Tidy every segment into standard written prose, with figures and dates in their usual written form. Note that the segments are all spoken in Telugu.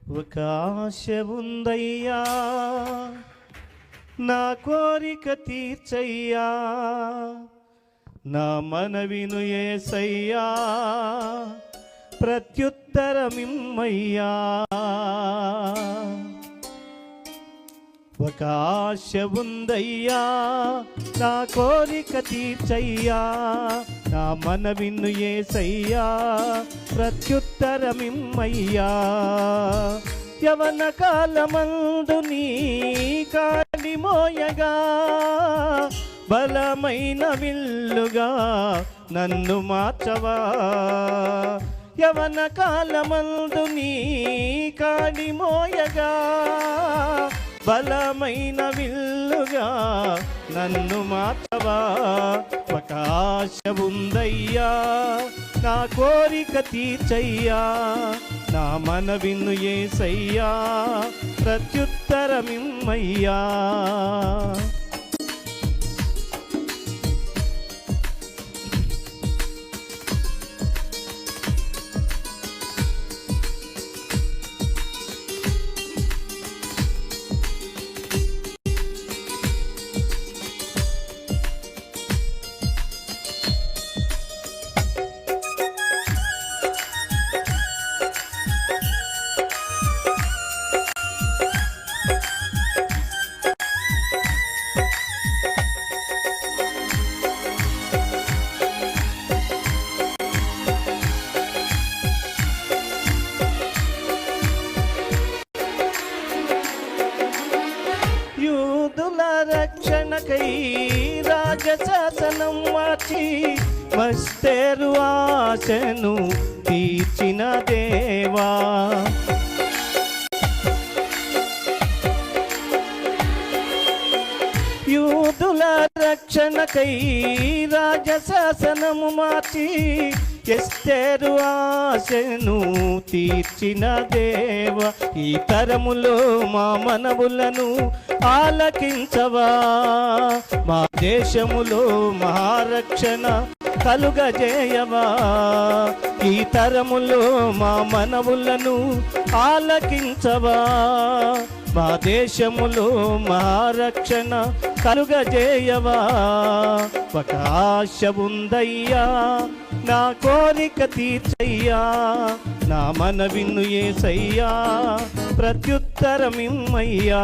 ఒక ఆశ ఉందయ్యా, నా కోరిక తీర్చయ్యా, నా మనవిను యేసయ్యా, ప్రత్యుత్తరమిమ్మయ్యా. ఒక ఆశ ఉందయ్యా, నా కోరిక తీర్చయ్యా, నా మనవిను యేసయ్యా, ప్రత్యుత్తరమిమ్మయ్యా. యవన కాలమందు నీ కాడి మోయగా, బలమైన విల్లుగా నన్ను మార్చవా. యవన కాలమందు నీ కాడి మోయగా, బలమైన విల్లుగా నన్ను మార్చవా. ఒక ఆశ ఉందయ్యా, నా కోరిక తీర్చయ్యా, నా మనవిను యేసయ్యా, ప్రత్యుత్తరమిమ్మయ్యా. రక్షణకై రాజశాసనం మార్చి, మస్తేరు ఆశను తీర్చిన దేవా. యూదుల రక్షణకై రాజశాసనము మార్చి, ఎస్తేరు ఆశను తీర్చిన దేవ. ఈ తరములో మా మనవులను ఆలకించవా, మా దేశములో మహారక్షణ కలుగజేయవా. ఈ తరములో మా మనవులను ఆలకించవా, మా దేశములో మహారక్షణ కలుగజేయవా. ఒక ఆశ ఉందయ్యా, నా కోరిక తీర్చయ్యా, నా మనవిను యేసయ్యా, ప్రత్యుత్తరమిమ్మయ్యా.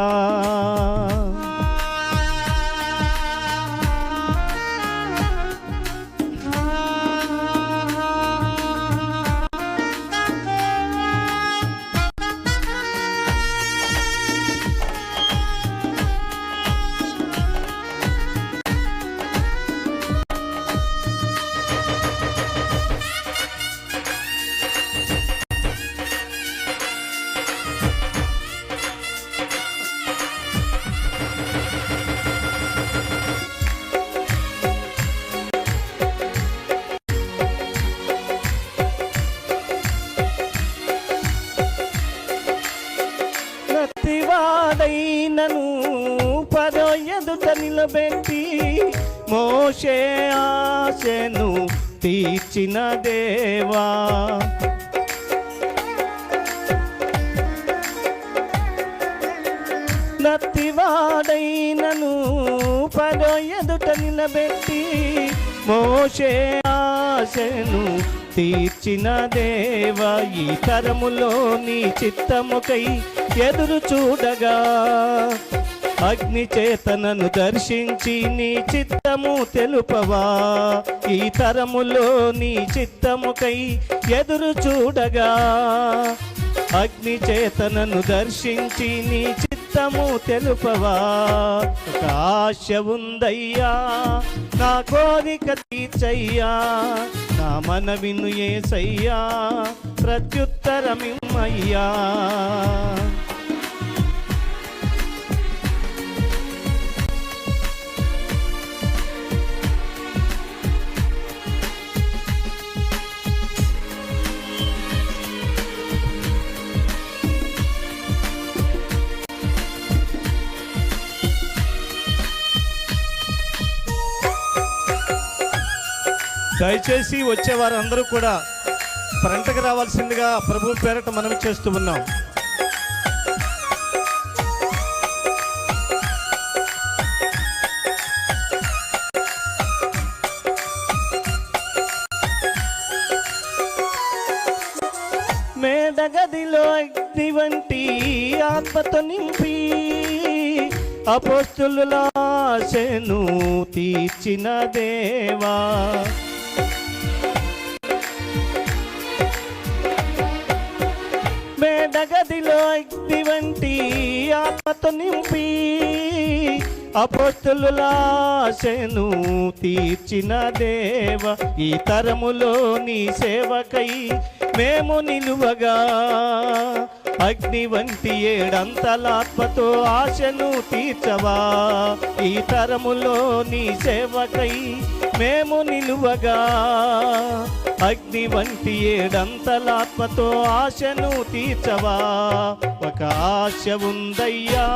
ప్రతివాడైనను పదో ఎదుట నిలబెట్టి, మోషే ఆశను తీర్చిన దేవా. ప్రతివాడైనను పదో ఎదుట నిలబెట్టి, మోషే ఆశను తీర్చిన దేవా. ఈ తరములో నీ చిత్తముకై ఎదురు చూడగా, అగ్ని చేతనను దర్శించి నీ చిత్తము తెలుపవా. ఈ తరములో నీ చిత్తముకై ఎదురు చూడగా, అగ్ని చేతనను దర్శించి నీ చిత్తము తెలుపవా. ఒక ఆశ ఉందయ్యా, నా కోరిక తీర్చయ్యా, నా మనవిను యేసయ్యా, ప్రత్యుత్తరమిమ్మయ్యా. దయచేసి వచ్చేవారందరూ కూడా ఫ్రంట్కి రావాల్సిందిగా ప్రభు పేరట మనవి చేస్తూ ఉన్నాం. మేడగదిలో అగ్ని వంటి ఆత్మతో నింపి అపోస్తుల ఆశను తీర్చిన దేవా, మేడగదిలో అగ్ని వంటి ఆత్మతో నింపి అపోస్తుల ఆశను తీర్చిన దేవ, ఈ తరములో నీ సేవకై మేము నిలువగా అగ్ని వంటి ఏడంతలాత్మతో ఆశను తీర్చవా. ఈ తరములో నీ సేవకై మేము నిలువగా అగ్ని వంటి ఏడంతలాత్మతో ఆశను తీర్చవా. ఒక ఆశ ఉందయ్యా,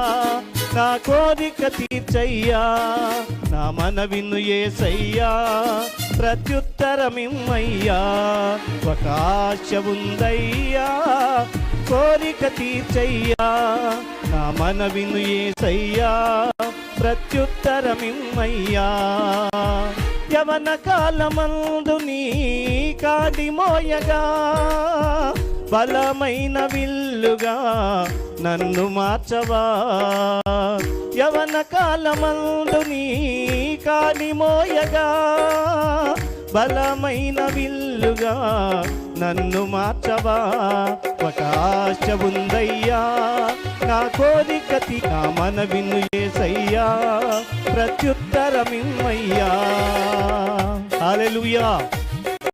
నా కోరిక తీర్చయ్యా, నా మనవిను యేసయ్యా, ప్రత్యుత్తరమిమ్మయ్యా. ఒక ఆశ ఉందయ్యా, కోరిక తీర్చయ్యా, నా మనవిను యేసయ్యా, ప్రత్యుత్తరమిమ్మయ్యా. యవన కాలమందు నీ కాడి మోయగా బలమైన విల్లుగా నన్ను మార్చవా. యవన కాలమందు నీ కాడి మోయగా బలమైన విల్లుగా నన్ను మార్చవా. ఒక ఆశ ఉందయ్యా, నా కోరిక నా మనవిను యేసయ్యా, ప్రత్యుత్తరమిమ్మయ్యా. హల్లెలూయా.